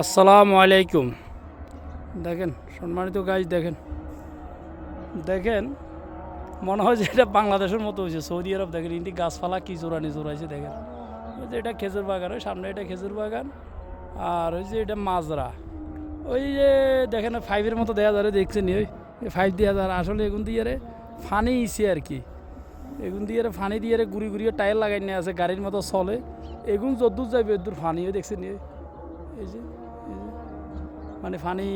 আসসালামু আলাইকুম। দেখেন সম্মানিত গাইজ, দেখেন দেখেন মনে হয় যে এটা বাংলাদেশের মতো হয়েছে। সৌদি আরব দেখেন ইন্দি গাছপালা কি জোরানি জোরাইছে। দেখেন ওই যে এটা খেজুর বাগান, ওই সামনে এটা খেজুর বাগান, আর ওই যে এটা মাজরা। ওই যে দেখেন ফাইভের মতো দেওয়া যাবে, দেখছেন ওই ফাইভ দেওয়া যায়। আসলে এগুন দিয়ে ফানি ইসে আর কি, এগুন দিয়ে ফানি দিয়ে গুড়ি গুড়িয়ে টায়ার লাগাই নিয়ে আছে, গাড়ির মতো চলে। এগুন যদ্দূর যাবে এদূর ফানি, ওই দেখছেন এই যে এই যে মানে ফানি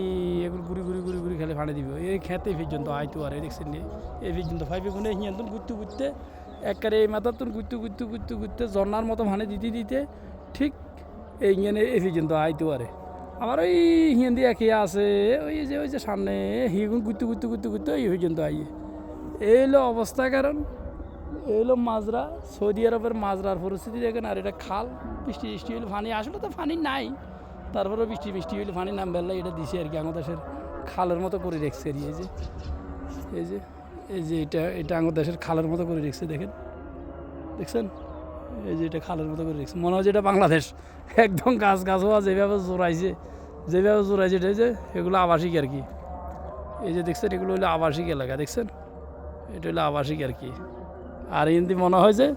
এগুলো গুড়ি গুড়ি গুড়ি গুড়ি খেলে ফানি দিব এই খেতে পর্যন্ত আইতো। আর এই দেখছেন এই পর্যন্ত ফাইভে গুনে হিয়ান্তন ঘুরতে ঘুরতে একবারে এই মাথাতুন ঘুরতে ঘুরতে ঘুরতে ঘুরতে ঝর্নার মতো ফানি দিতে দিতে ঠিক এই ইঞ্জানে এই পর্যন্ত আইতো। আরে আবার ওই হিয়ান দিয়ে খেয়ে আছে ওই যে সামনে হিগুন ঘুরতে ঘুরতে ঘুরতে ঘুরতে এই পর্যন্ত আইয়ে। এই হলো অবস্থা। কারণ এই হলো মাজরা, সৌদি আরবের মাজরার পরিস্থিতি দেখেন। আর এটা খাল, বৃষ্টি বৃষ্টি হলে ফানি, আসলে তো ফানি নাই, তারপরে বৃষ্টি বৃষ্টি হইলে পানি নাম বেলা এটা দিছে আর কি। আমাদের খালের মতো করে রেখছে আর এই যে এই যে এই যে এটা এটা আমাদের দেশের খালের মতো করে রেখছে। দেখেন দেখছেন এই যে এটা খালের মতো করে রেখছে, মনে হয় যে এটা বাংলাদেশ। একদম গাছ গাছ হওয়া যেভাবে জোড়াইছে এটা যে এগুলো আবাসিক আর কি। এই যে দেখছেন এগুলো হলো আবাসিক এলাকা, দেখছেন এটা হলো আবাসিক আর কি। আর হিন্দি মনে হয় যে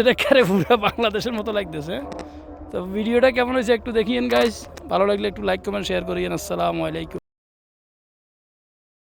এটা একেবারে পুরো বাংলাদেশের মতো লাগতেছে। তো ভিডিওটা কেমন হয়েছে একটু দেখিয়েন গাইস, ভালো লাগলে একটু লাইক কমেন্ট শেয়ার করিয়েন। আসসালামু আলাইকুম।